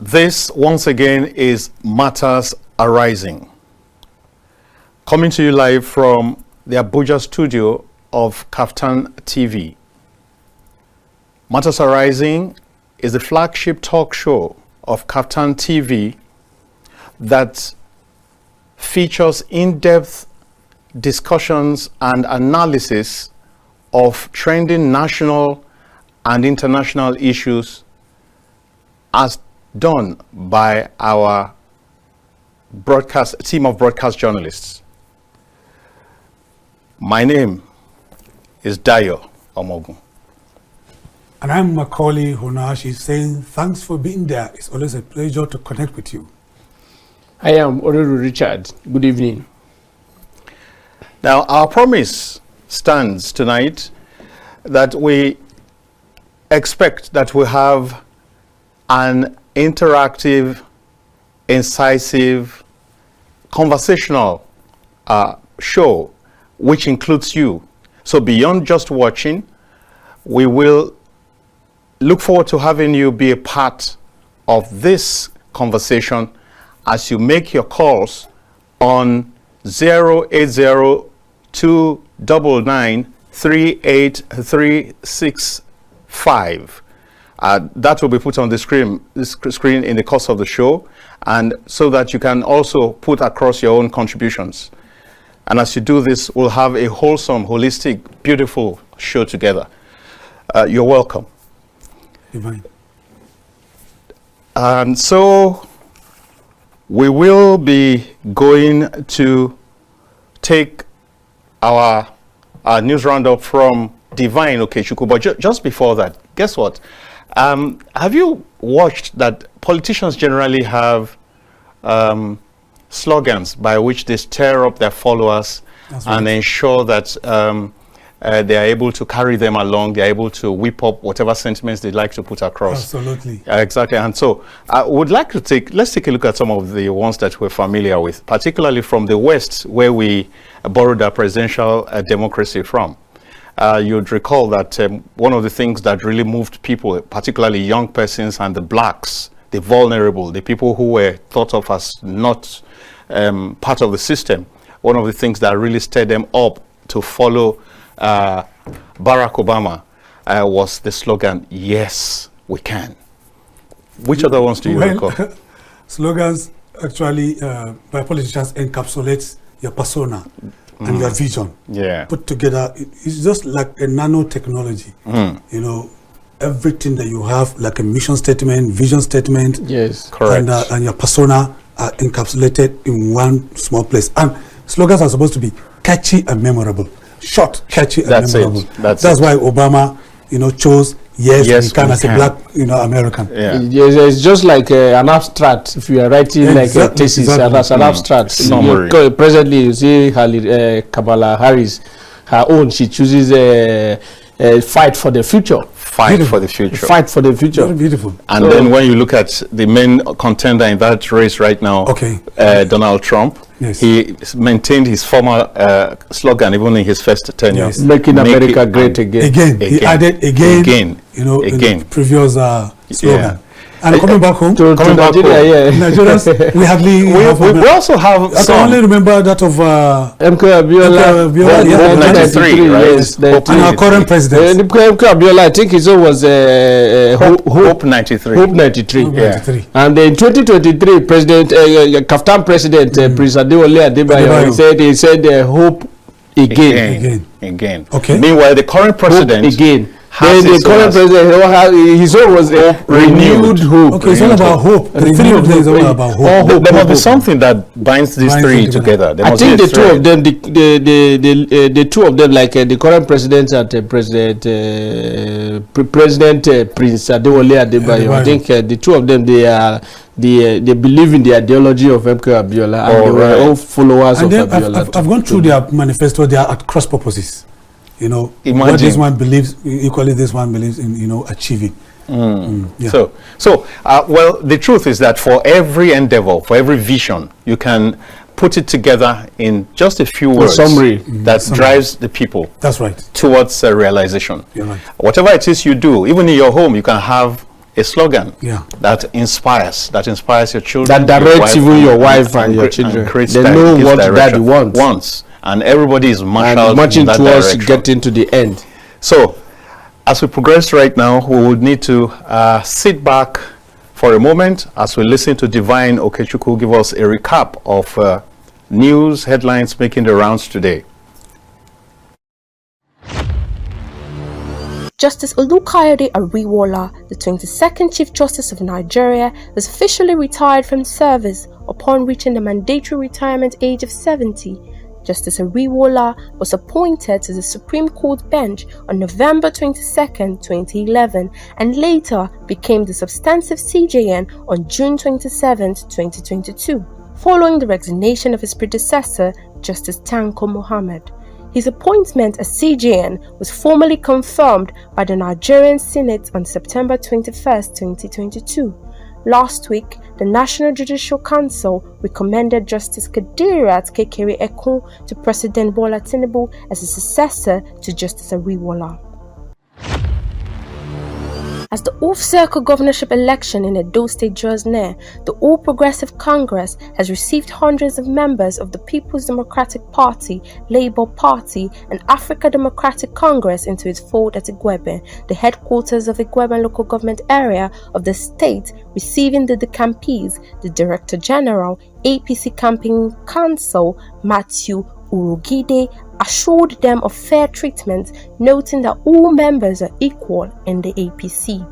This, once again, is Matters Arising. Coming to you live from the Abuja studio of KAFTAN TV. Matters Arising is the flagship talk show of KAFTAN TV that features in-depth discussions and analysis of trending national and international issues as done by our team of broadcast journalists. My name is Dayo Omoogun. And I'm Maucauley, Hunohashi, saying thanks for being there. It's always a pleasure to connect with you. I am Oriri Richard. Good evening. Now, our promise stands tonight that we expect that we have an interactive, incisive, conversational show which includes you. So beyond just watching, we will look forward to having you be a part of this conversation as you make your calls on 080-299-38365. That will be put on the screen in the course of the show, and so that you can also put across your own contributions. And as you do this, we'll have a wholesome, holistic, beautiful show together. You're welcome. Divine. And so we will be going to take our news roundup from Divine Okechukwu. But just before that, guess what? Have you watched that politicians generally have slogans by which they stir up their followers and ensure that they are able to carry them along, they are able to whip up whatever sentiments they'd like to put across? Absolutely. Exactly. And so I would like to let's take a look at some of the ones that we're familiar with, particularly from the West, where we borrowed our presidential democracy from. You'd recall that one of the things that really moved people, particularly young persons and the blacks, the vulnerable, the people who were thought of as not part of the system, one of the things that really stirred them up to follow Barack Obama was the slogan, "Yes, we can." Which other ones do you recall? Slogans actually by politicians encapsulates your persona and your vision. Yeah. Put together, it's just like a nanotechnology. You know, everything that you have, like a mission statement, vision statement. Yes, correct. And your persona are encapsulated in one small place. And slogans are supposed to be catchy and memorable. Short, catchy, and memorable. That's why Obama, chose yes we can as a black, American. Yeah. Yes, it's just like an abstract. If you are writing like a thesis, as an abstract summary. Presently, you see Kamala Harris, her own. She chooses a fight for the future. Fight for the future. Fight for the future. Very beautiful. And then when you look at the main contender in that race right now, Donald Trump, yes, he maintained his former slogan even in his first tenure. Yes. Making America great again. He added again. In the previous slogan. And coming back home, Nigerians, we hardly we also have I can only remember that of MK Abiola, Hope 93, right? Yes, and our current president. MK Abiola, I think his own was Hope 93. Hope 93. Hope 93. And in 2023, KAFTAN President Prince Adewale Adebayo, he said Hope again. Okay. Meanwhile, the current president Hope again. Then the current president, his own was renewed hope. Okay, it's all about hope. The three of them is all about hope. There must be something that binds these three together. I think the two of them, the two of them, like the current president and President Prince Adewale Adebayo, I think the two of them, they believe in the ideology of MK Abiola, and they were all followers of Abiola. I've gone through their manifesto. They are at cross purposes. Imagine. What this one believes, equally this one believes in, achieving. Yeah. So, well, the truth is that for every endeavor, for every vision, you can put it together in just a few words. Summary. That drives the people. That's right. Towards realization. You're right. Whatever it is you do, even in your home, you can have a slogan that inspires your children, that directs even your wife and your children. They know what daddy wants. And everybody is marching towards getting to the end. So, as we progress right now, we would need to sit back for a moment as we listen to Divine Okechukwu give us a recap of news headlines making the rounds today. Justice Olukayode Ariwola, the 22nd Chief Justice of Nigeria, has officially retired from service upon reaching the mandatory retirement age of 70. Justice Ariwola was appointed to the Supreme Court bench on November 22, 2011, and later became the substantive CJN on June 27, 2022, following the resignation of his predecessor, Justice Tanko Mohammed. His appointment as CJN was formally confirmed by the Nigerian Senate on September 21, 2022. Last week, the National Judicial Council recommended Justice Kadirat Kekere Ekun to President Bola Tinubu as a successor to Justice Ariwola. As the off-circle governorship election in Edo State draws near, the All Progressive Congress has received hundreds of members of the People's Democratic Party, Labour Party, and Africa Democratic Congress into its fold at Igwebe, the headquarters of Igwebe local government area of the state, receiving the Campis, the Director General, APC Campaign Council, Matthew Urugide, assured them of fair treatment, noting that all members are equal in the APC.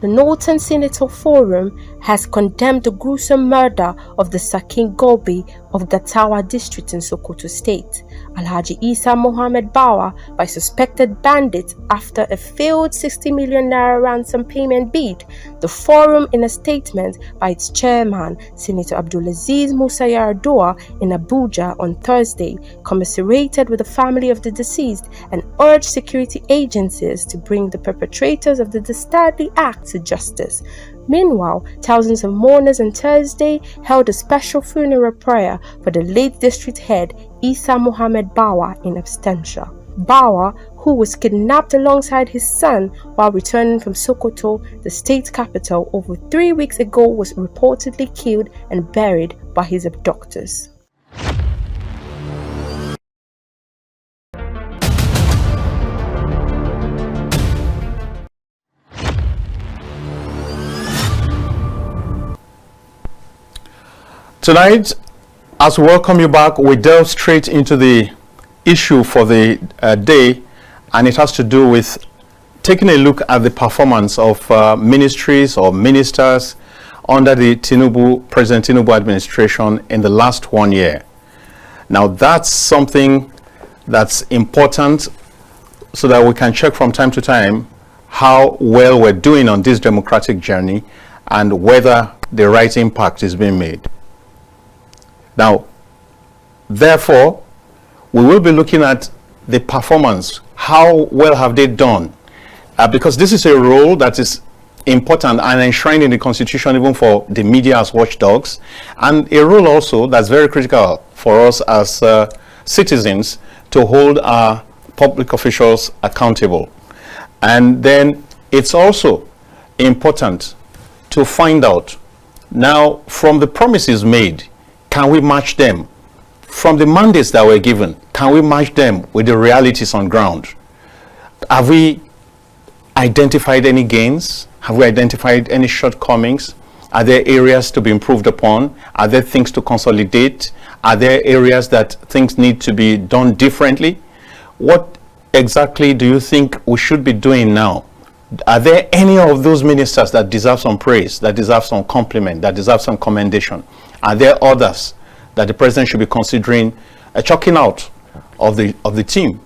The Northern Senator Forum has condemned the gruesome murder of the Sakin Gobi of Gatawa district in Sokoto State, Alhaji Isa Mohammed Bawa, by suspected bandits after a failed 60 million naira ransom payment bid. The forum, in a statement by its chairman, Senator Abdulaziz Musa Yar'Adua, in Abuja on Thursday, commiserated with the family of the deceased and urged security agencies to bring the perpetrators of the dastardly act to justice. Meanwhile, thousands of mourners on Thursday held a special funeral prayer for the late district head Isa Mohammed Bawa in absentia. Bawa, who was kidnapped alongside his son while returning from Sokoto, the state capital, over 3 weeks ago, was reportedly killed and buried by his abductors. Tonight, as we welcome you back, we delve straight into the issue for the day, and it has to do with taking a look at the performance of ministries or ministers under the President Tinubu administration in the last 1 year. Now, that's something that's important so that we can check from time to time how well we're doing on this democratic journey and whether the right impact is being made. Now, therefore, we will be looking at the performance. How well have they done? Because this is a role that is important and enshrined in the Constitution even for the media as watchdogs, and a role also that's very critical for us as citizens to hold our public officials accountable. And then it's also important to find out now from the promises made, can we match them? From the mandates that were given, can we match them with the realities on ground? Have we identified any gains? Have we identified any shortcomings? Are there areas to be improved upon? Are there things to consolidate? Are there areas that things need to be done differently? What exactly do you think we should be doing now? Are there any of those ministers that deserve some praise, that deserve some compliment, that deserve some commendation? Are there others that the president should be considering chucking out of the team?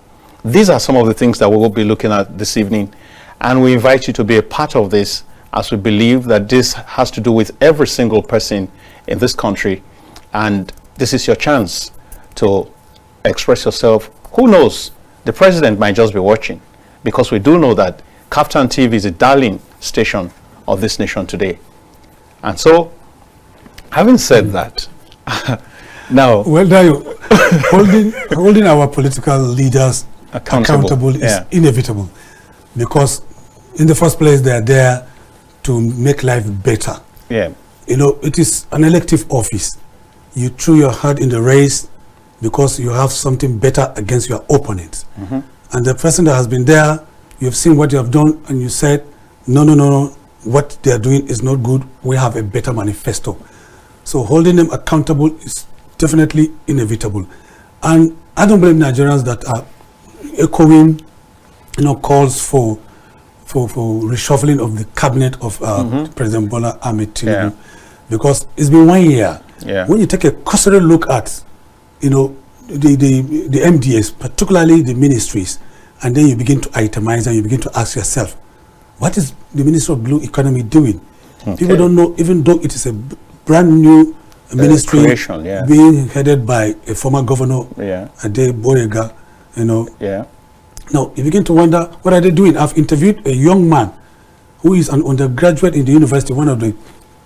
These are some of the things that we will be looking at this evening, and we invite you to be a part of this, as we believe that this has to do with every single person in this country, and this is your chance to express yourself. Who knows, the president might just be watching, because we do know that KAFTAN TV is a darling station of this nation today. And so, having said that, now, well, Dayo, holding our political leaders accountable is inevitable, because In the first place, they are there to make life better. Yeah. You know, it is an elective office. You threw your heart in the race because you have something better against your opponents. And the person that has been there, you've seen what you have done, and you said, no, what they are doing is not good. We have a better manifesto. So holding them accountable is definitely inevitable. And I don't blame Nigerians that are echoing, calls for reshuffling of the cabinet of President Bola Ahmed Tinubu, because it's been 1 year. When you take a cursory look at, the MDS, particularly the ministries, and then you begin to itemize and you begin to ask yourself, what is the Minister of Blue Economy doing? People don't know, even though it is a brand new ministry being headed by a former governor, Ade Boyega, Now, you begin to wonder, what are they doing? I've interviewed a young man who is an undergraduate in the university, one of the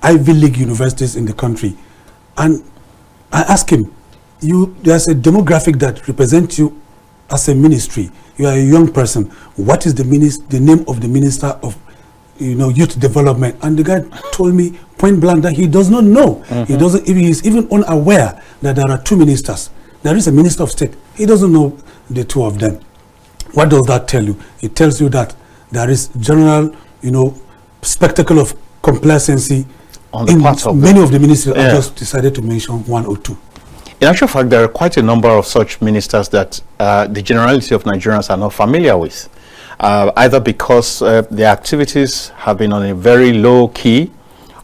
Ivy League universities in the country. And I asked him, there's a demographic that represents you as a ministry. You are a young person. What is the name of the Minister of Youth Development? And the guy told me point blank that he does not know. He is even unaware that there are two ministers. There is a Minister of State. He doesn't know the two of them. What does that tell you? It tells you that there is general, spectacle of complacency on the part of many of the ministers. I just decided to mention one or two. In actual fact, there are quite a number of such ministers that the generality of Nigerians are not familiar with, either because their activities have been on a very low key,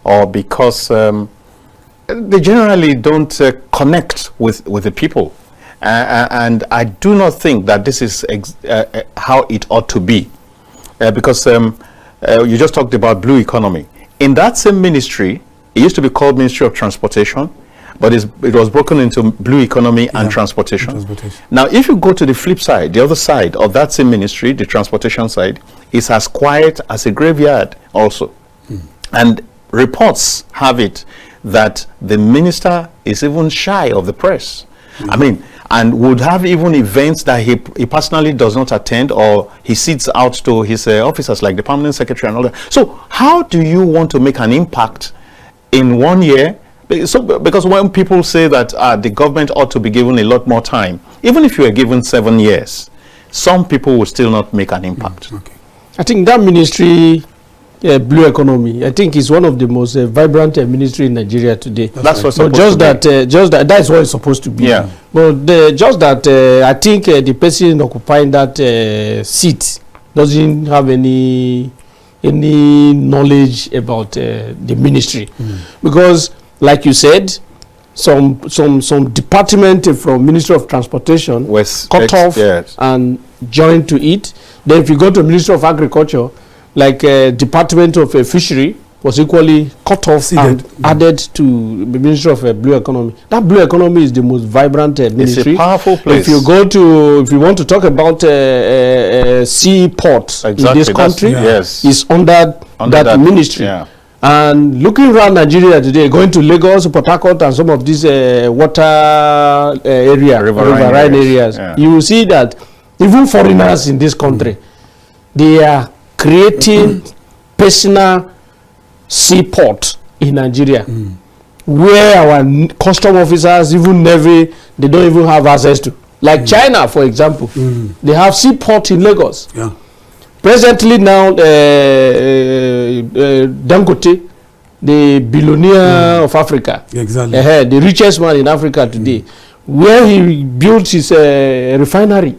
or because they generally don't connect with the people. And I do not think that this is how it ought to be, because you just talked about blue economy. In that same ministry, it used to be called Ministry of Transportation, but it was broken into blue economy and transportation. Now, if you go to the flip side, the other side of that same ministry, the transportation side, is as quiet as a graveyard also. And reports have it that the minister is even shy of the press. I mean, and would have even events that he personally does not attend, or he sits out to his officers like the permanent secretary and all that. So how do you want to make an impact in 1 year? So, because when people say that the government ought to be given a lot more time, even if you are given 7 years, some people will still not make an impact. I think that ministry, blue economy, I think is one of the most vibrant ministry in Nigeria today. That's what's supposed to be. That's what it's supposed to be. Yeah. But just that I think the person occupying that seat doesn't have any knowledge about the ministry, because, like you said, some department from Ministry of Transportation was cut off and joined to it. Then if you go to Ministry of Agriculture, like Department of Fishery was equally cut off and added to the Ministry of Blue Economy. That blue economy is the most vibrant ministry. It's a powerful place. If you want to talk about seaports in this country, is under that ministry. Yeah. And looking around Nigeria today, going to Lagos, Port Harcourt, and some of these water riverine areas, you will see that even foreigners in this country, they are creating personal seaport in Nigeria, where our custom officers, even Navy, they don't even have access to. Like China, for example, they have seaport in Lagos. Yeah. Presently now, Dangote, the billionaire of Africa, the richest man in Africa today, where he built his refinery,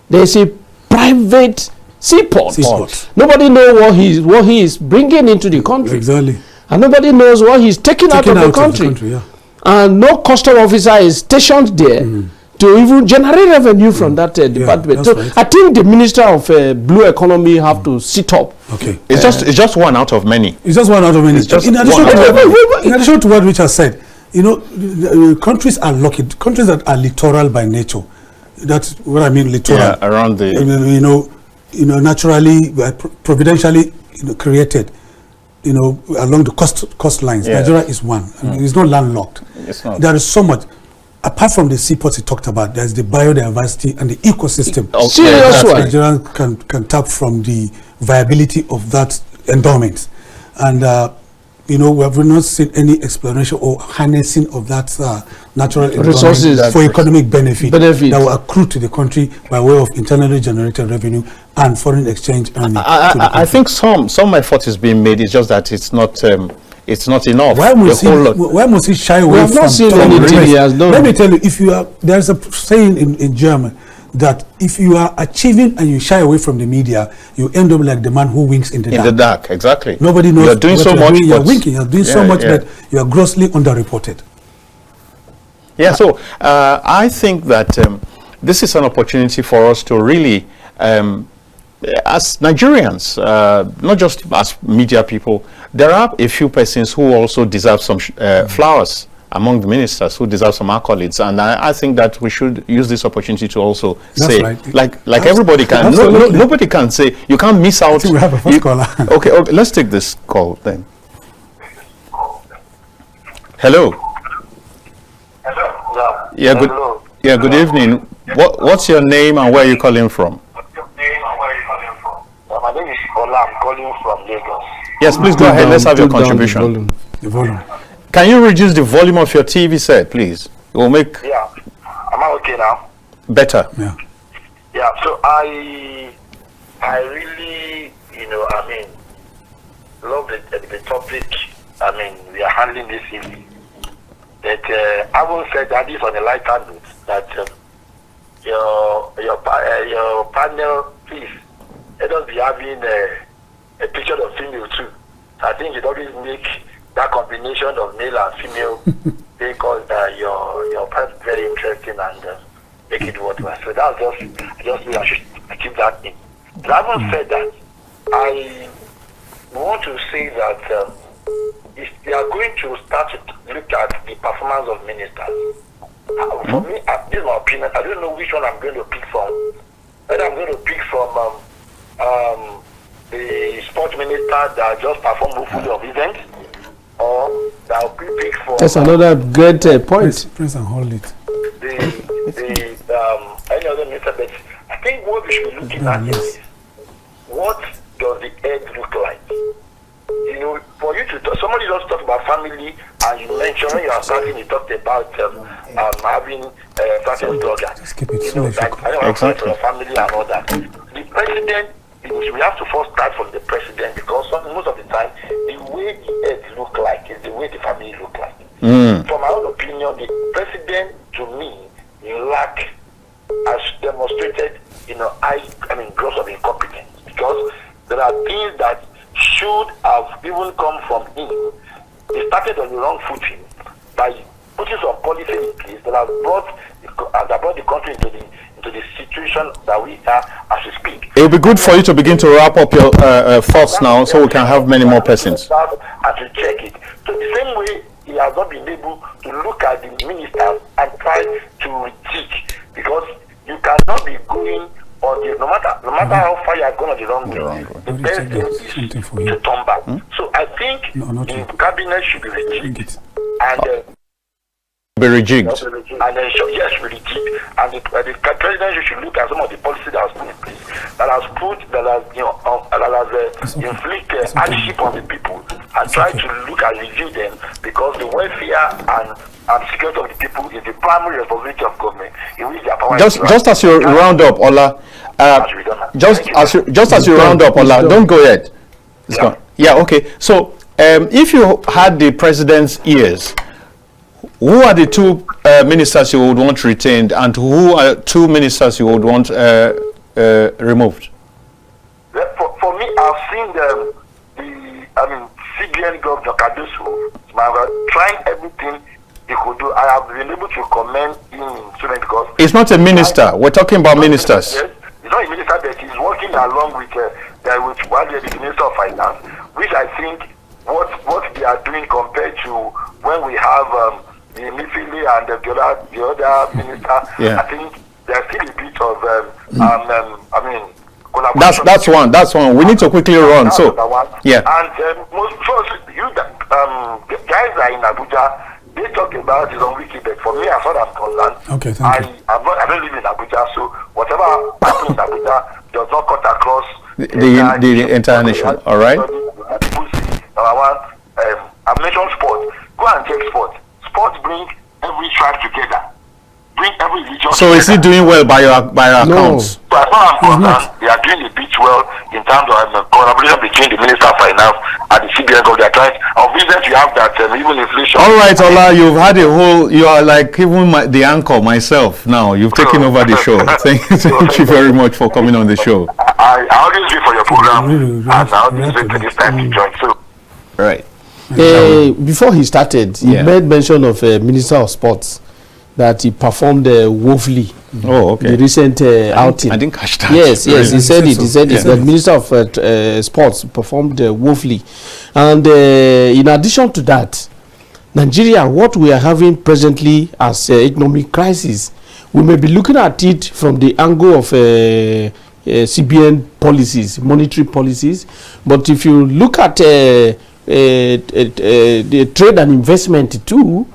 there's a private seaport. Nobody knows what he is bringing into the country. And nobody knows what he's taking out of the country. And no custom officer is stationed there to even generate revenue from that department. So I think the Minister of Blue Economy have to sit up. It's just one out of many. It's just one out of many. In addition to what Richard said, countries are lucky. Countries that are littoral by nature. That's what I mean, littoral. Yeah, around the naturally, providentially created, along the coastlines. Nigeria is one. It's not landlocked. It's not. There is so much. Apart from the seaports he talked about, there's the biodiversity and the ecosystem. Serious one. Nigeria can tap from the viability of that endowment. And you know, we have not seen any explanation or harnessing of that natural resources for economic benefit that will accrue to the country by way of internally generated revenue and foreign exchange earning. I think some effort is being made. It's just that it's not enough. Why must he shy away from? We have not seen anything. Let me tell you, if you are, there's a saying in German that if you are achieving and you shy away from the media, you end up like the man who winks in the dark. In the dark, exactly. Nobody knows. You're doing so much. You're winking. You're doing so much, but you are grossly underreported. Yeah. So I think that this is an opportunity for us to really, as Nigerians, not just as media people, there are a few persons who also deserve some flowers among the ministers, who deserve some accolades, and I think that we should use this opportunity to also say, like everybody can. Nobody can say you can't miss out. We have a first caller. Okay, let's take this call then. Hello. Hello. Yeah. Good. Hello. Yeah. Good evening. What's your name and where are you calling from? My name is Ola. I'm calling from Lagos. Yes, please go ahead. Let's have your contribution. The volume. Can you reduce the volume of your TV set, please? It will make. Yeah. Am I okay now? Better. Yeah. Yeah. So I really, love the topic. We are handling this evening. That I will say that this on a lighter note. That your panel, please, let us be having a picture of female too. I think it always make that combination of male and female because your part is very interesting and make it worthwhile. So that's just me. I should keep that in. But having said that, I want to say that if they are going to start to look at the performance of ministers, for me, this is my opinion. I don't know which one I'm going to pick from. Whether I'm going to pick from the sports minister that just performed hopefully of events, or that will be pick for. That's another great point. Press and hold it. Any other minister, but I think what we should be looking at is what does the head look like? For you to somebody just talk about family, and you mentioned when you are starting, you talked about having certain blogger. Just keep it slow. Exactly. Family and all that. The president, we have to first start from the president because most of the time, the way the head look like is the way the family look like. From my own opinion, the president, to me, lack, as demonstrated, gross of incompetence, because there are things that should have even come from him. He started on the wrong footing by putting some policy in place that has brought the country into the situation that we are as we speak. It will be good for you to begin to wrap up your thoughts now, so we can have many more persons. And to check it. So the same way he has not been able to look at the ministers and try to critique, because you cannot be going on the no matter how far you are going on the wrong way. The best thing is to turn back. So I think the cabinet should be rejigged and be rejigged. And then yes, rejig. And the president should look at some of the policies that has put in place, that has inflicted hardship on the people, and try to look and review them, because the welfare and security of the people is the primary responsibility of government, in which their power just as you round up, Ola. Just as you round up, Ola, don't go yet. It's gone. Yeah, okay. So if you had the president's ears, who are the two ministers you would want retained, and who are two ministers you would want removed? For me, I've seen CBN Governor Kadusu trying everything he could do. I have been able to commend him in student because it's not a minister. We're talking about ministers. Yes, he's not a minister, but he's working along with the Minister of Finance, which I think what they are doing compared to when we have the Mifili and the other minister. I think there's still a bit of collaboration. That's one. We need to quickly run. So yeah. And the guys are in Abuja. They talk about it on Wiki, but for me, as far as I'm concerned, okay, thank you. I don't live in Abuja, so whatever happens in Abuja does not cut across the entire nation. All right. I mentioned sport. Go and take sport. Sports bring every tribe together. Bring every religion so together. is he doing well by your accounts? So as far as I'm concerned, they are doing a bit well in terms of collaboration between the Minister of Finance and the CBN government. They are trying. Of business, you have that even inflation. All right, Ola, you've had a whole. You are like even the anchor myself now. You've taken over the show. Thank you very much for coming on the show. I always wait for your program, and I always wait for this time to join. So. Right. Before he started, he made mention of Minister of Sports that he performed woefully. Oh, okay. The recent outing. I didn't catch that. Yes, he said it. He said it. The Minister of Sports performed woefully. And in addition to that, Nigeria, what we are having presently as economic crisis, we may be looking at it from the angle of CBN policies, monetary policies. But if you look at the trade and investment too,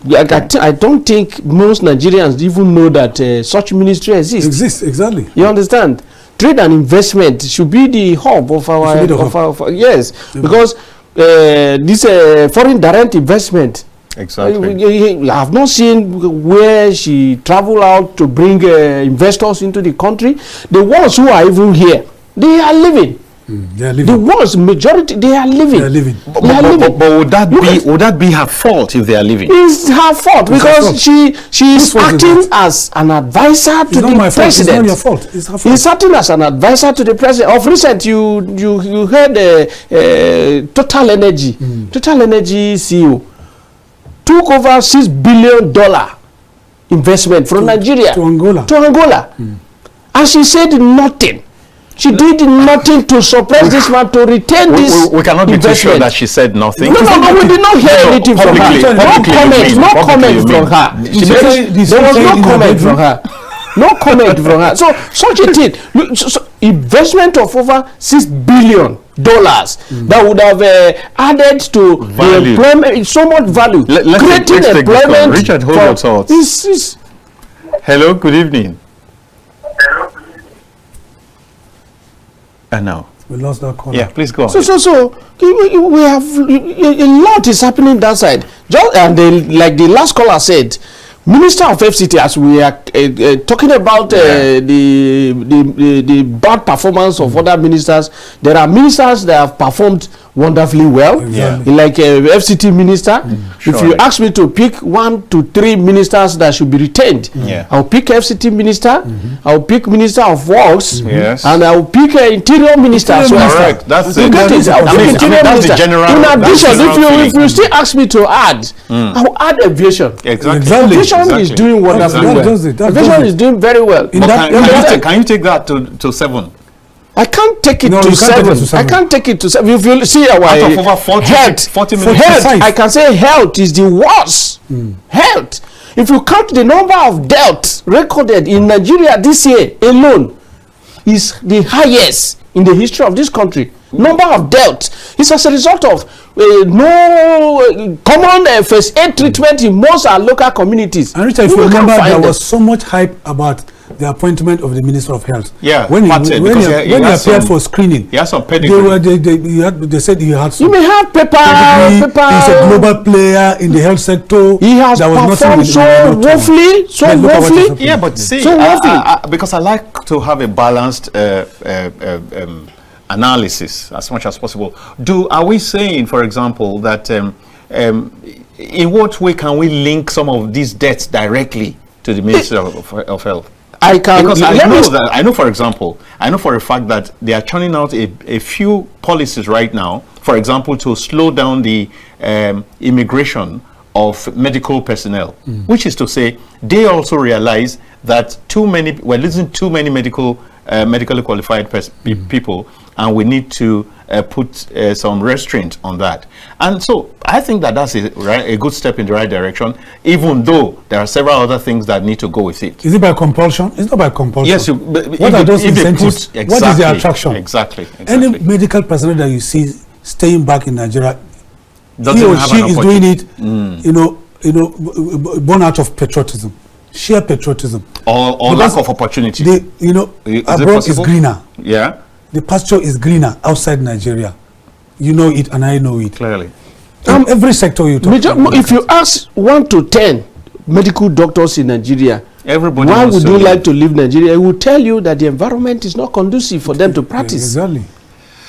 I don't think most Nigerians even know that such ministry exists. Exactly. You understand? Trade and investment should be the hub of our yes, because this foreign direct investment. Exactly. I have not seen where she travel out to bring investors into the country. The ones who are even here, they are living. They are living. The ones majority, they are living. They are living. But would that be her fault if they are living? It's her fault because she is acting as an advisor to the president. It's not your fault. It's her fault. He's acting as an advisor to the president. Of recent, you heard Total Energy. Total Energy CEO took over $6 billion investment from Nigeria to Angola. And she said nothing. She did nothing to suppress this man to retain this. We cannot be too sure that she said nothing. No, we did not hear anything from her. No comment from her. There was no comment from her. No comment from her. So such a thing, investment of over $6 billion that would have added to the employment, so much value, creating employment. Richard, hold your thoughts. Hello, good evening. Now we lost that call. Yeah, please go on. So we have a lot is happening that side. Like the last caller said, Minister of FCT, as we are talking about the bad performance of other ministers, there are ministers that have performed wonderfully well, like FCT minister. If you ask me to pick 1 to 3 ministers that should be retained, I'll pick FCT minister, I'll pick Minister of Works, and I'll pick Interior Minister as well. Correct. That's the general. In addition, if you still ask me to add, I'll add aviation. Exactly. Aviation is doing wonderfully well. Aviation is doing very well. Can you take that to 7? I can't take it to 7. I can't take it to 7. If you see our health, I can say health is the worst. Health. If you count the number of deaths recorded in Nigeria this year alone, is the highest in the history of this country. Number of deaths is as a result of no common first aid treatment in most our local communities. And Richard, if you remember, there was so much hype about the appointment of the Minister of Health. Yeah, when he appeared for screening, he has some pedigree. They said he had some. You may have paper. He's a global player in the health sector. He has performed so woefully. Yeah, but see, because I like to have a balanced analysis as much as possible. Are we saying, for example, that in what way can we link some of these deaths directly to the Ministry of Health? I know for example, I know for a fact that they are churning out a few policies right now, for example, to slow down the immigration of medical personnel, which is to say they also realize that we're losing too many medically qualified people, and we need to put some restraint on that. And so I think that that's a good step in the right direction, even though there are several other things that need to go with it. Is it by compulsion? It's not by compulsion. Yes. What are those incentives? What is the attraction? Exactly. Any medical personnel that you see staying back in Nigeria, he or she is doing it, born out of patriotism. sheer patriotism. Or lack of opportunity. Abroad is greener. Yeah. The pasture is greener outside Nigeria. You know it and I know it. Clearly. Every sector you talk about. If you ask 1 to 10 medical doctors in Nigeria, everybody why would you like to leave Nigeria? He will tell you that the environment is not conducive for them to practice. Exactly.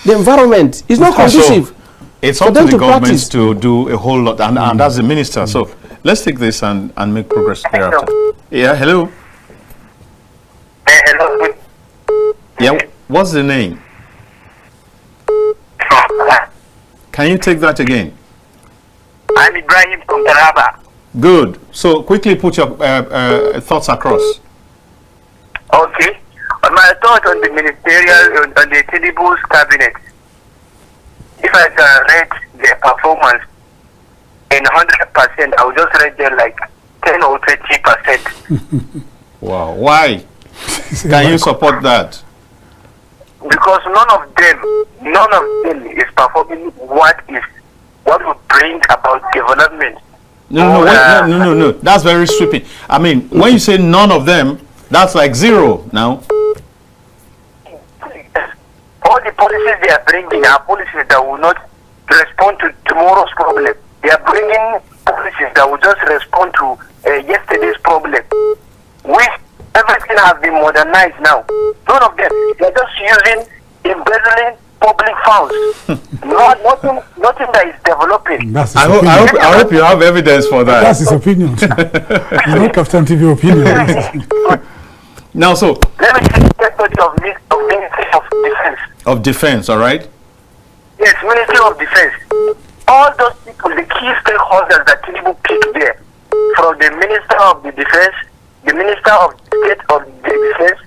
The environment is not conducive. So it's up to the government to do a whole lot, and that's the minister. So let's take this and make progress thereafter. Yeah, hello. Hello. Yeah, what's the name? Can you take that again? I'm Ibrahim from Taraba. Good. So quickly put your thoughts across. Okay. My thought on the ministerial, on the Tinubu's cabinet. If I can rate the performance in 100%, I would just rate them like 10 or 20%. Wow. Why? Can you support that? Because none of them is performing what will bring about development. No. That's very sweeping. I mean, when you say none of them, that's like zero now. All the policies they are bringing are policies that will not respond to tomorrow's problem. They are bringing policies that will just respond to yesterday's problem. Everything has been modernized now. None of them. They are just using embezzling public funds. Nothing that is developing. I hope you have evidence for that. That's his opinion. It's not KAFTAN TV opinion. Now, so let me take the study of Ministry of Defense. Of Defense, all right? Yes, Ministry of Defense. All those people, the key stakeholders that Tinubu picked there, from the Minister of the Defense, the Minister of State of the Defense,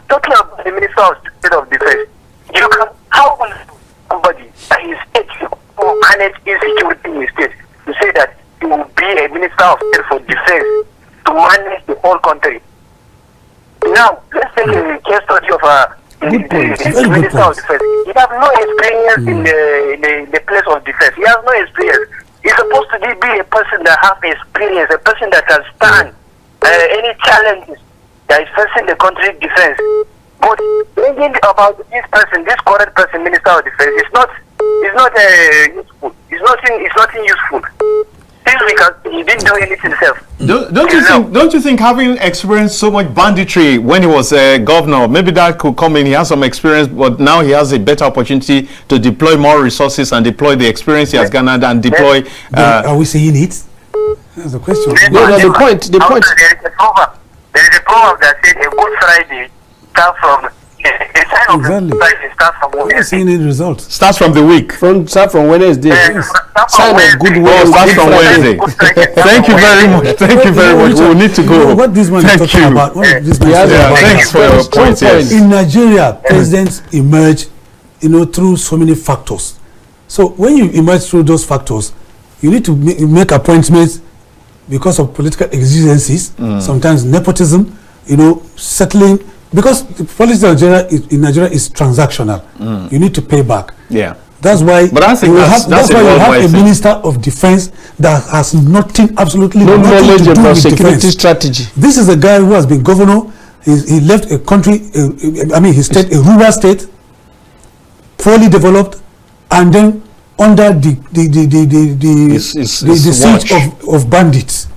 talking about the Minister of State of Defense, how will somebody that is state who manage insecurity in the state to say that he will be a Minister of State for Defense to manage the whole country? Now, let's take a case study of the Minister of Defense. He has no experience in the place of defense. He has no experience. He's supposed to be a person that has experience, a person that can stand any challenges that is facing the country's defense. But thinking about this person, this current person, Minister of Defense, it's not useful. It's nothing useful. He didn't do anything himself. Don't you think having experienced so much banditry when he was governor, maybe that could come in? He has some experience, but now he has a better opportunity to deploy more resources and deploy the experience he has garnered and deploy. Are we saying it? That's the question. The point. There is a proverb that says a good Friday starts from a sign of the Friday starts from Wednesday. Seeing any results? Starts from the week. Start from Wednesday. Sign of good will starts from Wednesday. Thank you very much. Thank you very much. We will need to go. What this man is talking about? Thanks for your points. In Nigeria, presidents emerge, through so many factors. So when you emerge through those factors, you need to make appointments because of political exigencies, sometimes nepotism, settling, because the policy in Nigeria is transactional. You need to pay back. Yeah. That's why that's you have a Minister of Defense that has absolutely no knowledge to do about with security defense. strategy. This is a guy who has been governor. He left a country, his state, a rural state, poorly developed, and then under the siege of bandits.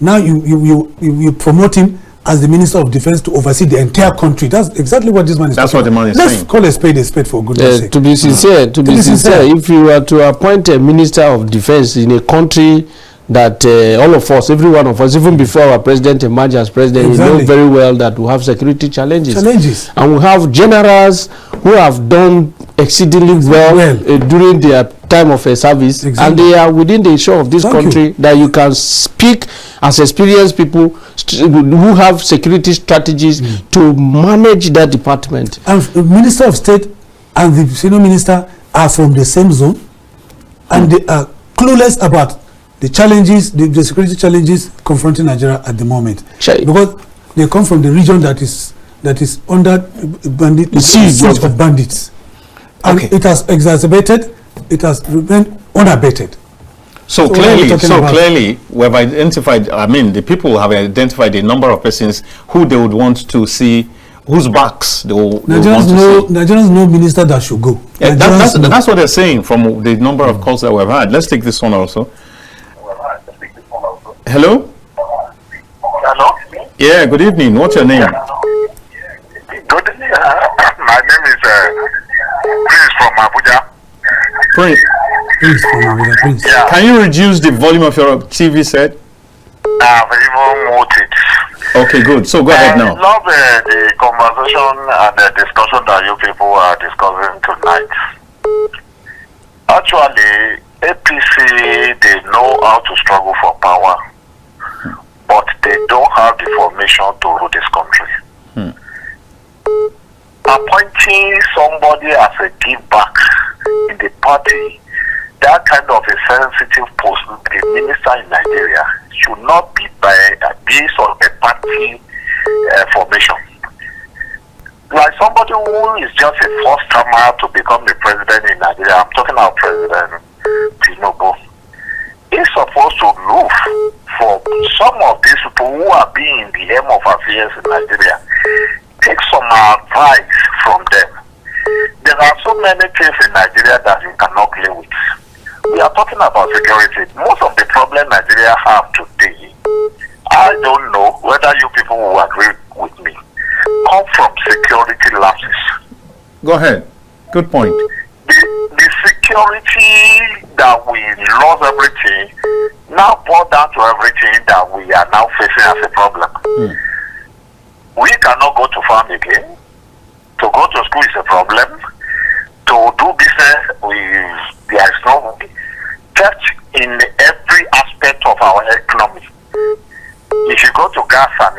Now you promote him as the Minister of Defense to oversee the entire country. That's exactly what this man is That's what the man is saying. Let's call a spade for goodness sake. To be sincere, if you were to appoint a Minister of Defense in a country that all of us, every one of us, even before our president emerged as president, we know very well that we have security challenges. And we have generals who have done exceedingly well during their time of service, and they are within the shore of this country that you can speak as experienced people who have security strategies to manage that department. And the Minister of State and the senior minister are from the same zone, and they are clueless about the challenges, the security challenges confronting Nigeria at the moment, because they come from the region that is under the siege of bandits, and it has exacerbated. It has remained unabated. So clearly, we've identified, I mean, the people have identified a number of persons who they would want to see, whose backs they will want to see. Nigerians know minister that should go. Yeah, that's what they're saying from the number of calls that we've had. Let's take this one also. Hello? Hello? Yeah, good evening. What's your name? Good evening. My name is Prince from Abuja. Prince from Abuja. Prince. Yeah. Can you reduce the volume of your TV set? I've even muted. Okay, good. So go ahead now. I love the conversation and the discussion that you people are discussing tonight. Actually, APC, they know how to struggle for power, but they don't have the formation to rule this country. Appointing somebody as a give back in the party, that kind of a sensitive post, the minister in Nigeria, should not be based on a party formation. Like somebody who is just a first timer to become the president in Nigeria, I'm talking about President Tinubu, is supposed to look for some of these people who are being in the helm of affairs in Nigeria, take some advice from them. There are so many things in Nigeria that you cannot play with. We are talking about security. Most of the problem Nigeria have today, I don't know whether you people will agree with me, come from security lapses. Go ahead. Good point. The security that we lost everything now brought down to everything that we are now facing as a problem. We cannot go to farm again. To go to school is a problem. To do business, there is no way. Just in every aspect of our economy. If you go to gas and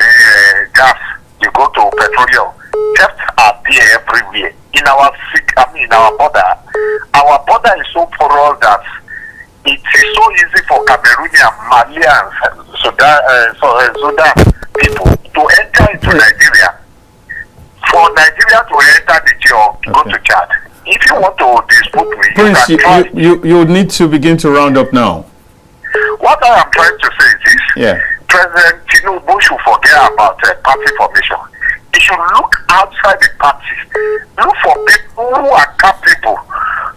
gas, you go to petroleum, thefts are there everywhere. In our border is so porous that it is so easy for Cameroonian, Malians, Sudan people to enter into Nigeria. For Nigeria to enter the jail, go to Chad. If you want to dispute me, Prince, you need to begin to round up now. What I am trying to say is this. President Tinubu should forget about party formation. He should look outside the party. Look for people who are capable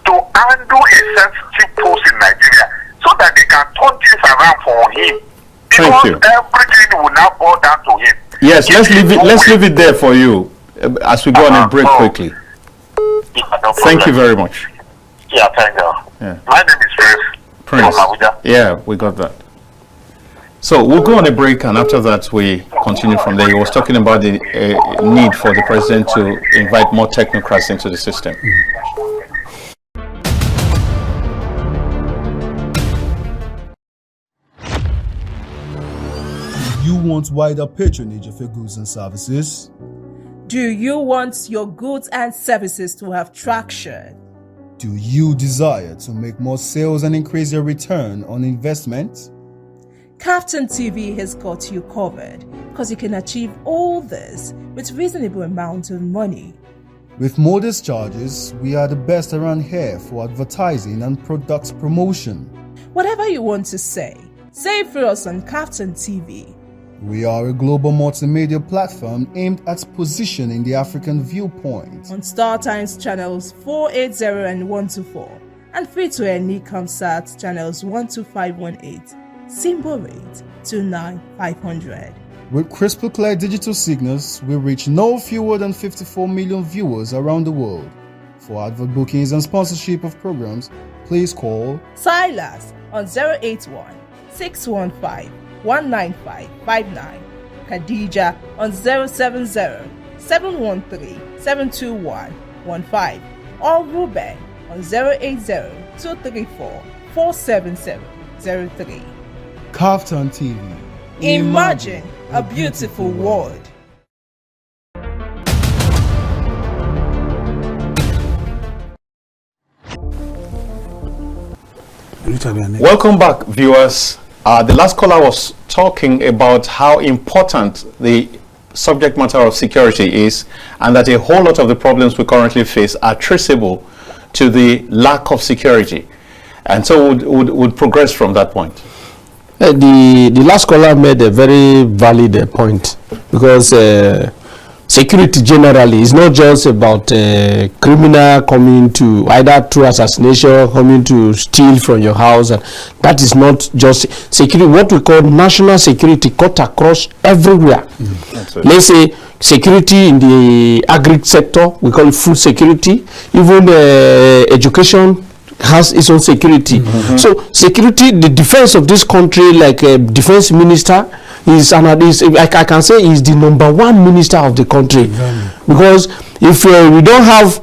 to handle a sensitive post in Nigeria so that they can turn things around for him. Because everything will now boil down to him. Yes, let's leave it there for you as we go on a break quickly. Thank you very much. Yeah, thank you. Yeah. My name is Prince. Yeah, we got that. So we'll go on a break, and after that we continue from there. He was talking about the need for the president to invite more technocrats into the system. Do you want wider patronage of your goods and services? Do you want your goods and services to have traction? Do you desire to make more sales and increase your return on investment? KAFTAN TV has got you covered because you can achieve all this with reasonable amount of money. With modest charges, we are the best around here for advertising and product promotion. Whatever you want to say it for us on KAFTAN TV. We are a global multimedia platform aimed at positioning the African viewpoint on Startimes channels 480 and 124 and free-to-air NIGCOMSAT channels 12518. Symbol rate 29500. With crystal clear digital signals, we reach no fewer than 54 million viewers around the world. For advert bookings and sponsorship of programs, please call Silas on 081 615 19559, Khadija on 070 713 72115, or Ruben on 080 234 47703. KAFTAN TV. Imagine a beautiful world. Welcome back, viewers. The last caller was talking about how important the subject matter of security is, and that a whole lot of the problems we currently face are traceable to the lack of security. And so would progress from that point. The last caller made a very valid point, because security generally is not just about criminal coming to either through assassination, coming to steal from your house, and that is not just security. What we call national security cut across everywhere. Let's say security in the agri sector, we call it food security. Even education has its own security. So security, the defense of this country, like a defense minister, I can say is the #1 minister of the country. Because if we don't have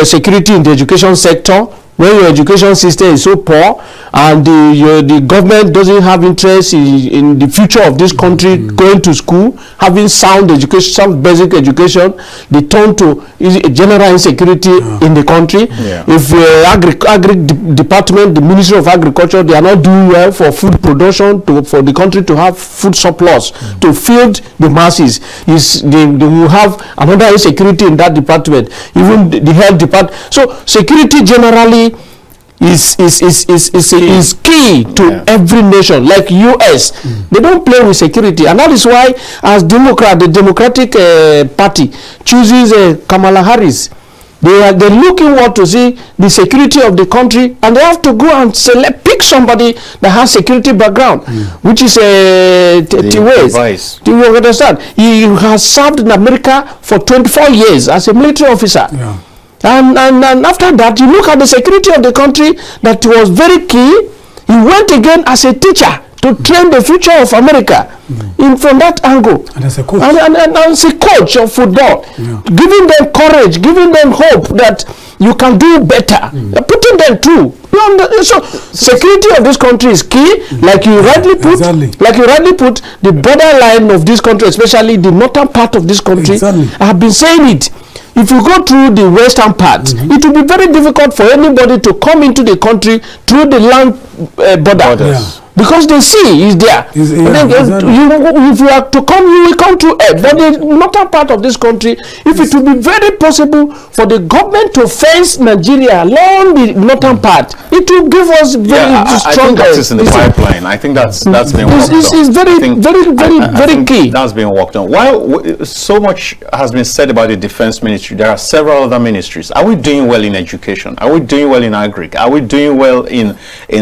security in the education sector, when your education system is so poor and the government doesn't have interest in the future of this country, going to school, having sound education, sound basic education, they turn to general insecurity in the country. If agri department, the Ministry of Agriculture, they are not doing well for food production, for the country to have food surplus, to feed the masses, they will have another insecurity in that department, even the health department. So security generally is key to every nation. Like US, they don't play with security, and that is why, as the Democratic Party chooses Kamala Harris, they're looking what to see the security of the country, and they have to go and pick somebody that has security background, which is Tiwes. Do you understand? He has served in America for 24 years as a military officer. And after that, you look at the security of the country, that was very key. He went again as a teacher to train the future of America from that angle. And as a coach. And as a coach of football, giving them courage, giving them hope that you can do better, putting them through. So security of this country is key, like you rightly put, the borderline of this country, especially the northern part of this country. I have been saying it. If you go through the western part, it will be very difficult for anybody to come into the country through the land border. Because they see is there. If you are to come, you will come to it. But the northern part of this country, if it will be very possible for the government to fence Nigeria along the northern part, it will give us very strong. I think that is in the pipeline. I think that's been worked on. It's very key. That's been worked on. While so much has been said about the defense ministry, there are several other ministries. Are we doing well in education? Are we doing well in agri? Are we doing well in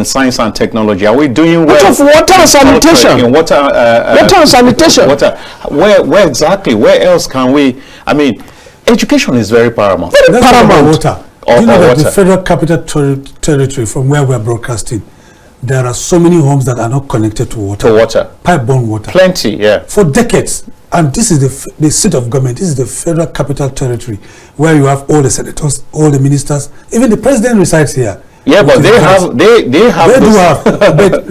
science and technology? Are we doing well of water and sanitation? In water and sanitation. Where exactly? Where else can we? I mean, education is very paramount. Very paramount. Water. Do you know that the Federal Capital Territory, from where we are broadcasting, there are so many homes that are not connected to water. Pipe-borne water. Plenty, yeah. For decades. And this is the seat of government. This is the Federal Capital Territory, where you have all the senators, all the ministers, even the president resides here. Yeah, but they have. They do have. But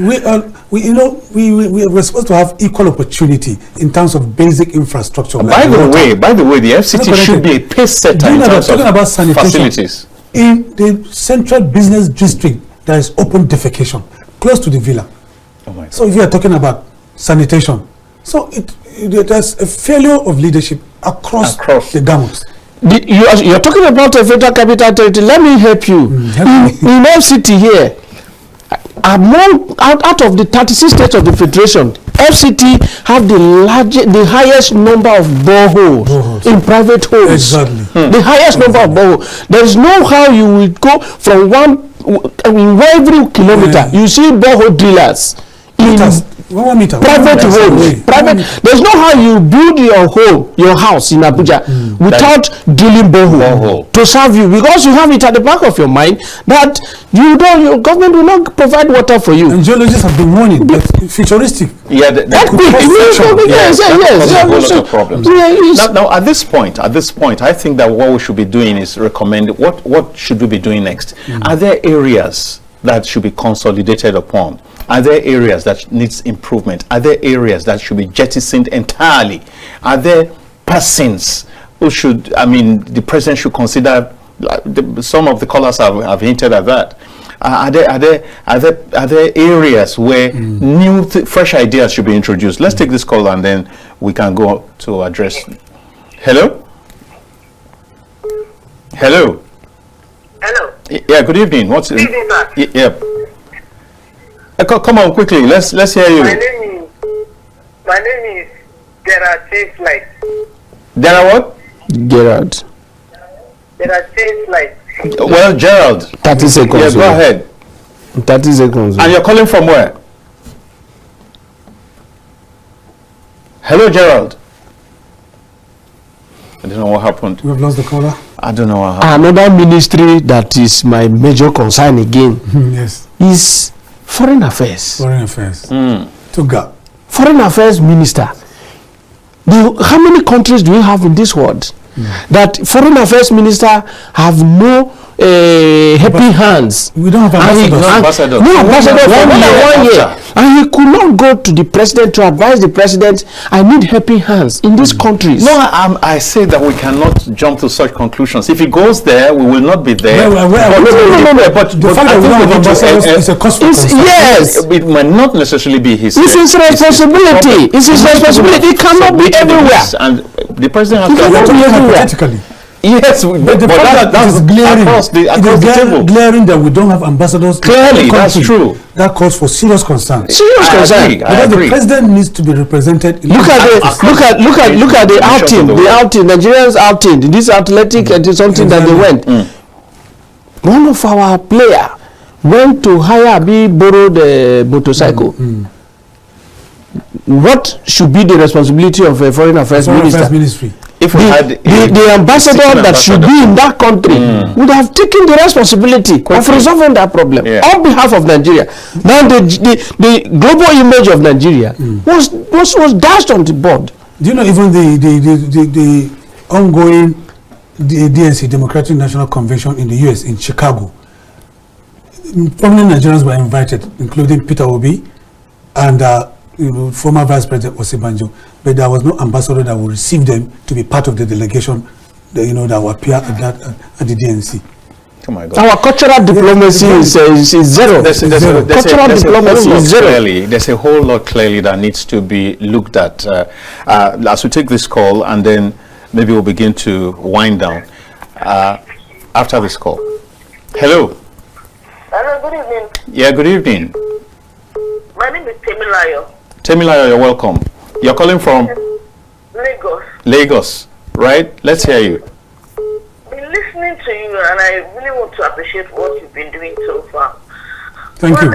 we're supposed to have equal opportunity in terms of basic infrastructure. By the way, the FCT should be a pace setter in terms of facilities. In the central business district, there is open defecation close to the villa. So if you are talking about sanitation, so there's a failure of leadership across the gamut. You're talking about a Federal Capital Territory. Let me help you. In FCT here, out of the 36 states of the Federation, FCT have the highest number of boreholes in private homes. Exactly. The highest number of boreholes. There is no how you will go from every kilometer. You see borehole drillers in private homes. There's no how you build your house in Abuja without drilling borehole to serve you, because you have it at the back of your mind that your government will not provide water for you. And geologists have been warning that futuristic. Yeah, yes. Problems. Now, at this point, I think that what we should be doing is recommend what should we be doing next. Are there areas that should be consolidated upon? Are there areas that needs improvement? Are there areas that should be jettisoned entirely? Are there persons who the president should consider? Some of the callers have hinted at that. Are there areas where new fresh ideas should be introduced? Let's take this call and then we can go to address. Hello. Hello. Yeah. Good evening. Good evening, sir. Yeah. Come on, quickly. Let's hear you. My name is Gerard Flight. Gerard what? Gerard. Gerard Flight. Well, Gerald. 30 seconds. Yeah, go ahead. 30 seconds. And you're calling from where? Hello, Gerald. I don't know what happened. We've lost the caller. I don't know what happened. Another ministry that is my major concern again Yes. is Foreign Affairs. Foreign Affairs. Tuga. Foreign Affairs Minister. How many countries do we have in this world that Foreign Affairs Minister have no helping hands? We don't have ambassadors. No ambassador for more than 1 year. And he could not go to the president to advise the president, I need helping hands in these countries. No, I say that we cannot jump to such conclusions. If he goes there, we will not be there. No. But the fact that we don't have ambassadors is a cost for concern. Yes. It might not necessarily be his. It's his responsibility. It's his responsibility. It cannot be everywhere. And the president has It cannot be everywhere. Yes, but that's glaring. across the table. Glaring that we don't have ambassadors. Clearly, that's true. That calls for serious concern. Serious concern. Because the president needs to be represented. Look at the outing. The outing. Nigerians outing. This athletic and something that they went. One of our player went to hire borrowed a motorcycle. What should be the responsibility of a foreign affairs ministry? If we had the ambassador that should be in that country would have taken the responsibility of resolving that problem on behalf of Nigeria. Now the global image of Nigeria was dashed on the board. Do you know even the ongoing DNC, Democratic National Convention in the US in Chicago? Prominent Nigerians were invited, including Peter Obi and former Vice President Osibanjo, but there was no ambassador that would receive them to be part of the delegation that will appear at the DNC. Oh my God. Our cultural diplomacy is zero. Cultural diplomacy is zero. There's a whole lot clearly that needs to be looked at. As we take this call, and then maybe we'll begin to wind down after this call. Hello. Hello, good evening. Yeah, good evening. My name is Temilayo. Temilayo, you're welcome. You're calling from? Lagos. Lagos, right? Let's hear you. Been listening to you, and I really want to appreciate what you've been doing so far. Thank you.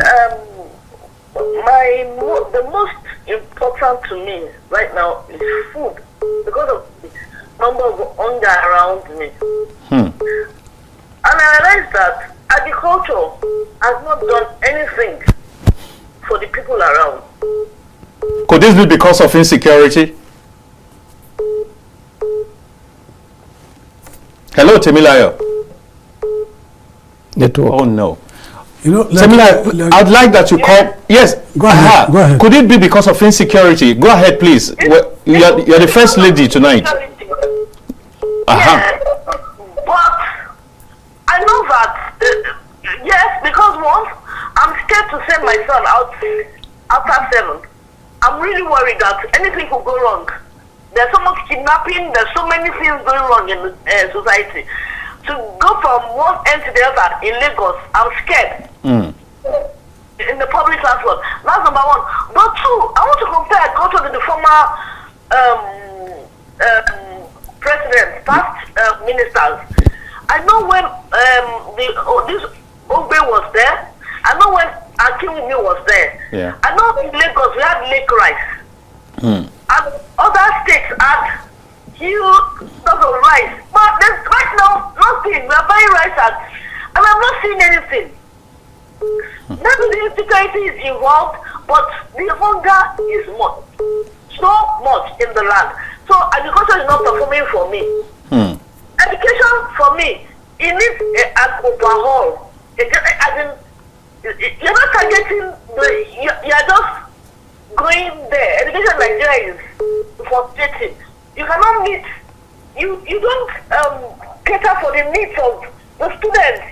The most important to me right now is food, because of the number of hunger around me. And I realize that agriculture has not done anything for the people around. Could this be because of insecurity? Hello, Temilayo. Network. Oh no. Temilayo, I'd like that you call. Yes. Go ahead. Go ahead. Could it be because of insecurity? Go ahead, please. You're the first lady tonight. Yeah, but I know that yes, because once I'm scared to send my son out after 7. I'm really worried that anything could go wrong. There's so much kidnapping, there's so many things going wrong in the society. To go from one end to the other in Lagos, I'm scared. In the public transport. That's number 1. But 2, I want to compare agriculture to the former presidents, past ministers. I know when this Ogbe was there. I know when Akinwumi was there. Yeah. I know in Lagos we had lake rice. And other states had huge stocks of rice. But there's right now nothing. We are buying rice and I'm not seeing anything. Maybe the insecurity is involved, but the hunger is so much in the land. So agriculture is not performing for me. Education for me, it needs an overhaul. You're not targeting you're just going there. Education in Nigeria is frustrating. You cannot meet, you don't cater for the needs of the students.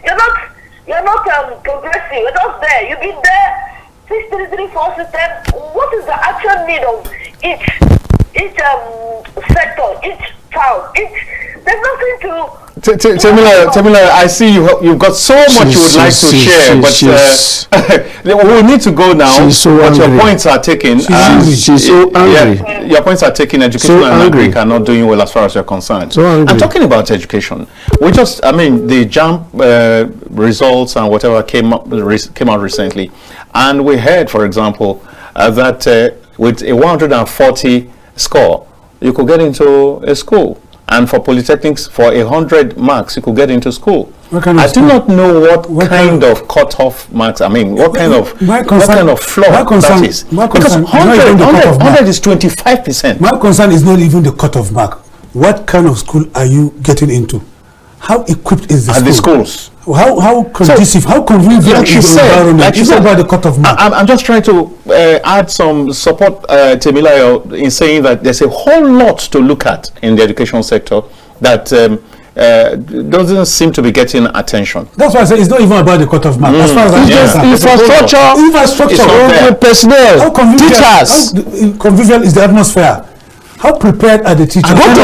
You're not progressive. You're just there. You've been there 6-3-3-4 system. What is the actual need of each sector, each town? There's nothing to Temila, I see you've got so much you would like to share, but we need to go now. But your points are taken. She's so angry. Yeah, your points are taken. Education and agric are not doing well as far as you're concerned. So angry. I'm talking about education. The JAMB results and whatever came out recently, and we heard, for example, that with a 140 score, you could get into a school. And for polytechnics, for 100 marks, you could get into school. I do not know what kind of cutoff marks. I mean, what kind of floor that is. Because 100 is 25%. My concern is not even the cutoff mark. What kind of school are you getting into? How equipped is the school? The schools. How conducive, how convenient is the environment? You said about the cutoff mark. I'm just trying to add some support, Temila, in saying that there's a whole lot to look at in the education sector that doesn't seem to be getting attention. That's why I say it's not even about the cutoff mark. As far as infrastructure, personnel, teachers. How convivial is the atmosphere? How prepared are the teachers? Go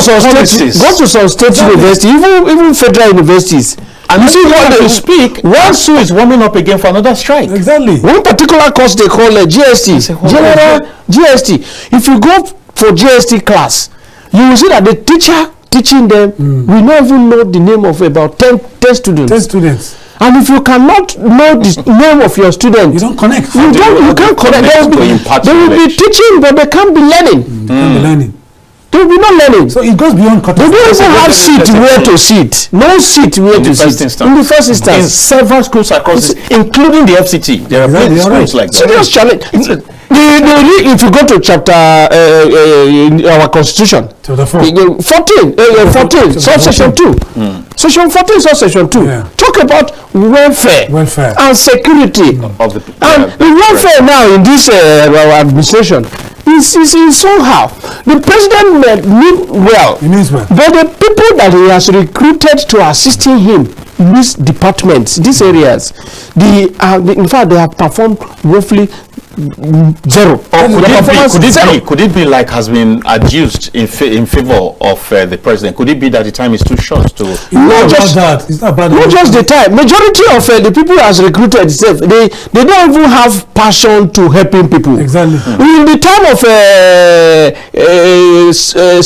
to some state universities, even federal universities. And you see what they speak. One school is warming up again for another strike. Exactly. One particular course they call GST, General GST. If you go for GST class, you will see that the teacher teaching them will not even know the name of about 10 students. 10 students. And if you cannot know the name of your student, you don't connect. You can't connect. They will be teaching, but they can't be learning. They will be not learning. So it goes beyond cutoff. They don't even have seat where to sit. No seat where to sit. In the first instance. In several schools across, including the FCT. There are many schools like that. Serious challenge. If you go to chapter in our constitution, 14, subsection 2. Section 14, subsection 2. Talk about welfare and security. And the welfare now in this administration is somehow the president means well, but the people that he has recruited to assisting him in these departments, these areas, in fact they have performed roughly zero. Could it be like has been adduced in favor of the president? Could it be that the time is too short to? Not just the time. Majority of the people he has recruited itself, they don't even have passion to helping people. Exactly. In the time of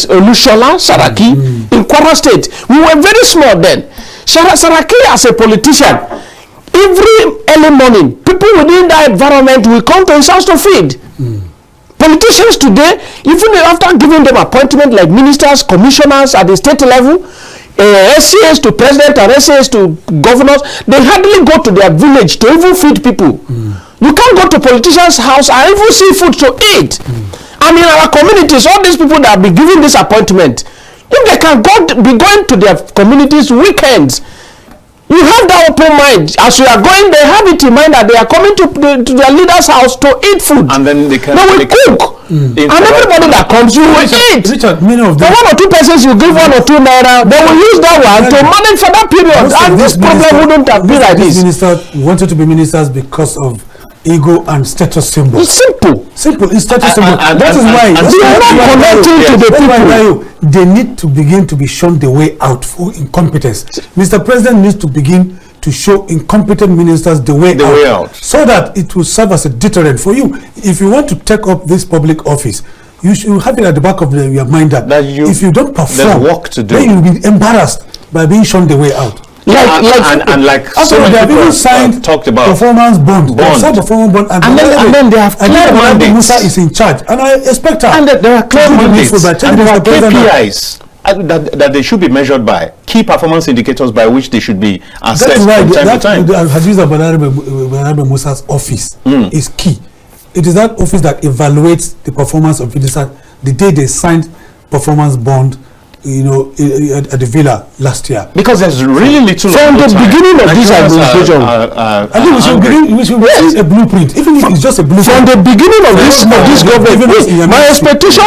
Olushola Saraki in Kwara State, we were very small then. Saraki as a politician, every early morning, people within that environment will come to his house to feed. Politicians today, even after giving them appointment like ministers, commissioners at the state level, SCAs to president and SCAs to governors, they hardly go to their village to even feed people. You can't go to politicians' house and even see food to eat. And in our communities, all these people that have been given this appointment, if they can be going to their communities weekends, you have that open mind. As you are going, they have it in mind that they are coming to their leader's house to eat food. And then they will cook. And everybody that comes, you will eat. Richard, many of them. For 1 or 2 persons, you give 1 or 2 naira. They will use that one to manage for that period. And this problem wouldn't have been like this. Ministers wanted to be ministers because of ego and status symbol. It's simple. It's status symbol. That is why they are not connecting to the people. They need to begin to be shown the way out for incompetence. Mr. President needs to begin to show incompetent ministers the way out, so that it will serve as a deterrent for you. If you want to take up this public office, you should have it at the back of your mind that if you don't perform, then you'll be embarrassed by being shown the way out. So they have even signed talked about performance bond. They have signed performance bond, and then they have clear mandates. Musa is in charge, and I expect her. And there are clear mandates, and there are KPIs that they should be measured by, key performance indicators by which they should be assessed from time to time. Hadiza Balarabe Musa's office is key. It is that office that evaluates the performance of ministers the day they signed performance bond, at the villa last year. Because there's really little from the beginning of this administration. I think we should see a blueprint, even if it's just a blueprint. From the beginning of this government, my expectation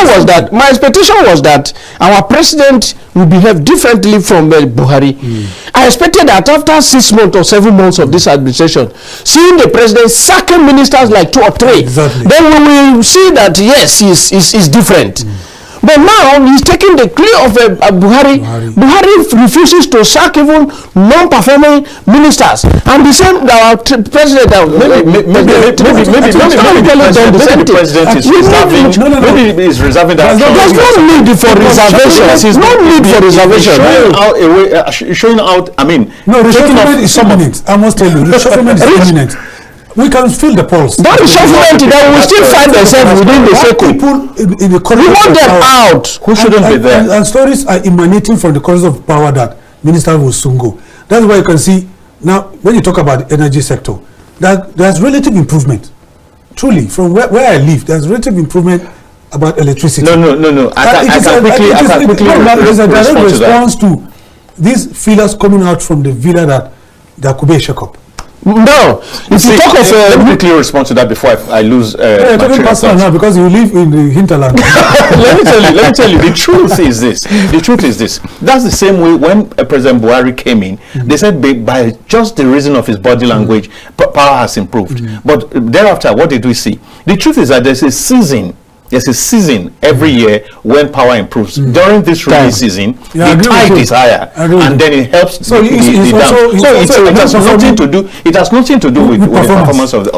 was that our president will behave differently from Buhari. I expected that after 6 months or 7 months of this administration, seeing the president sacking ministers like 2 or 3, then we will see that yes, he's different. But now he's taking the clear of Buhari. Buhari refuses to sack even non-performing ministers. And the same our president, maybe the president is reserving that. There's no need for reservation. There's no need for reservation. Showing out, I mean, no, reshufflement is imminent. I must tell you, reshufflement is imminent. We can feel the pulse. That reshufflement, that we still find ourselves within the circle. People in the we want them out. Who shouldn't be there? And stories are emanating from the corridors of power that minister will soon go. That's why you can see now when you talk about the energy sector, that there's relative improvement. Truly, from where I live, there's relative improvement about electricity. No. I can quickly there's a direct response to these feelers coming out from the villa that there could be a shake-up. No, if you talk of let me quickly respond to that before I lose my train of thought. Now because you live in the hinterland. let me tell you. The truth is this. That's the same way when President Buhari came in. They said by just the reason of his body language, power has improved. But thereafter, what did we see? The truth is that there's a season every year when power improves. During this rainy season, the tide is higher, and then it helps the dam. It has nothing to do with the performance of the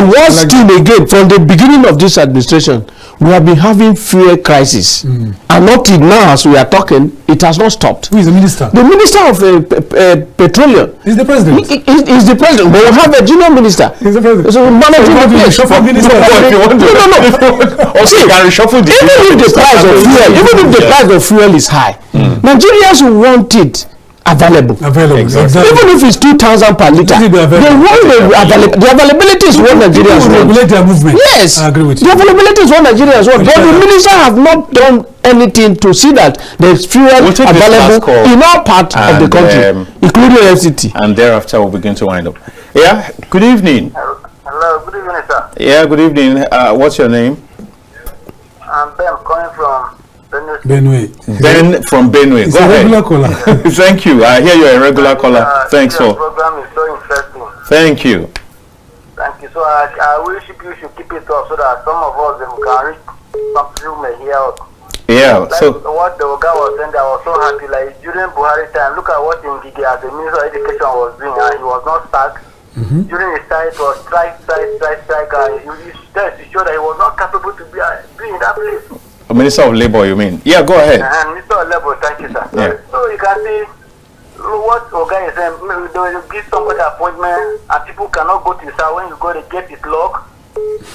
worst thing again from the beginning of this administration. We have been having fuel crisis, and not till now as we are talking, it has not stopped. Who is the minister? The minister of petroleum. He's the president. He's the president. But we have a junior minister. He's the president. So managing the place. See, even if the price of fuel is high, Nigerians want it available. Exactly. Even if it's 2,000 per liter, they want the availability is what Nigerians want. Regulate their movement. Yes, I agree with you. The availability is what Nigerians want. But the minister have not done anything to see that there's fuel available in all parts of the country, including FCT. And thereafter, we'll begin to wind up. Yeah. Good evening. Hello. Good evening, sir. Yeah. Good evening. What's your name? I'm Ben, calling from Benue. Ben from Benue. It's Go ahead. Regular caller. Thank you. I hear you're a regular caller. Thanks for. The program is so interesting. Thank you. Thank you. So I wish you should keep it up so that some of us can reach, some people may hear us. Yeah. Like so what the guy was saying, I was so happy. Like during Buhari time, look at what Ngige as the Minister of Education was doing, and he was not sacked. During his time, it was strike, and he said to show that he was not capable to be in that place. Minister of Labour, you mean? Yeah, go ahead. And Minister of Labour, thank you, sir. Yeah. So you can see what Oga is saying. They will give somebody appointment, and people cannot go to his house. When you go, they get his lock.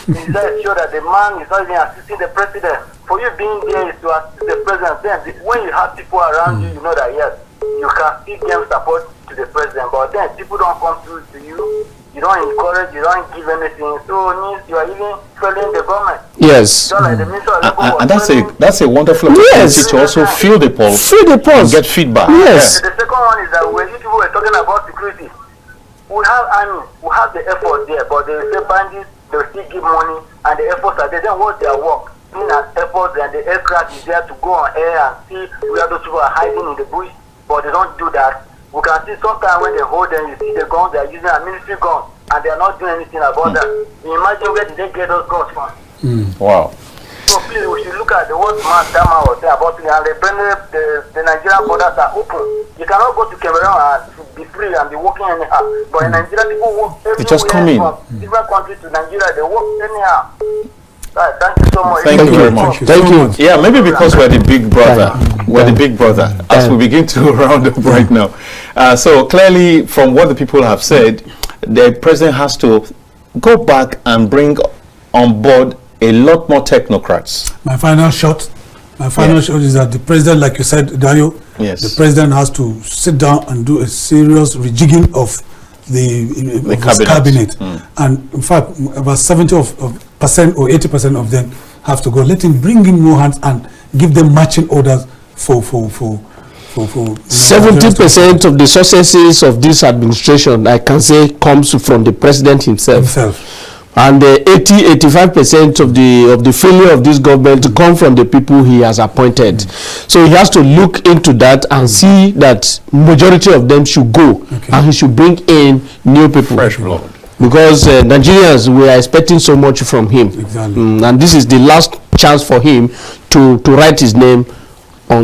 He said sure that the man is not even assisting the president. For you being there is to assist the president. Then when you have people around you, you know that yes, you can still give support to the president. But then people don't come through to you. You don't encourage, you don't give anything. So you are even failing the government. Yes. Like the and that's a wonderful opportunity to also feel the pulse. And get feedback. Yes. The second one is that when you people were talking about security, we have army, we have the effort there, but they say bandits, they will still give money, and the efforts are there. Then what's their work? Being an effort, and the aircraft is there to go on air and see where those people are hiding in the bush, but they don't do that. We can see sometimes when they hold them, you see the guns, they are using a military gun, and they are not doing anything about that. You imagine where did they get those guns from? Wow. So please, we should look at the what that man was saying about it, and the Nigerian borders are open. You cannot go to Cameroon and be free and be working anyhow. But in Nigeria, people work everywhere. They just come in. From different countries to Nigeria, they work anyhow. Right, thank you so much. Thank you very much. Thank you. Yeah, maybe because we're the big brother. We're the big brother. As we begin to round up right now. So clearly, from what the people have said, the president has to go back and bring on board a lot more technocrats. My final shot is that the president, like you said, Dayo, the president has to sit down and do a serious rejigging of the cabinet. And in fact, about 70% or 80% of them have to go. let him bring in more hands and give them matching orders for 70% of the successes of this administration, I can say, comes from the president himself. And 80-85% of the failure of this government come from the people he has appointed. So he has to look into that and see that majority of them should go, and he should bring in new people. Fresh blood. Because Nigerians, we are expecting so much from him. Exactly. And this is the last chance chance for him to write his name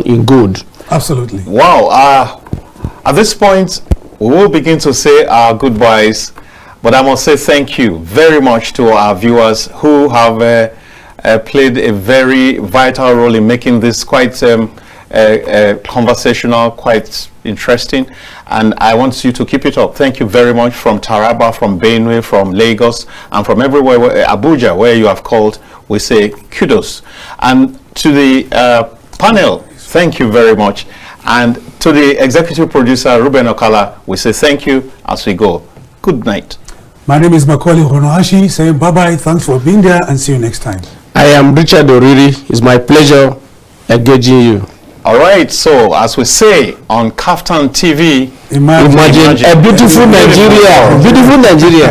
in gold. Absolutely. Wow. At this point, we will begin to say our goodbyes, but I must say thank you very much to our viewers who have played a very vital role in making this quite conversational, quite interesting, and I want you to keep it up. Thank you very much from Taraba, from Benue, from Lagos, and from everywhere, Abuja, where you have called. We say kudos. And to the panel, thank you very much. And to the executive producer, Ruben Okala, we say thank you as we go. Good night. My name is Maucauley Hunohashi, saying bye-bye, thanks for being there, and see you next time. I am Richard Oriri. It's my pleasure engaging you. All right, so as we say on KAFTAN TV, imagine a beautiful Nigeria. Beautiful Nigeria.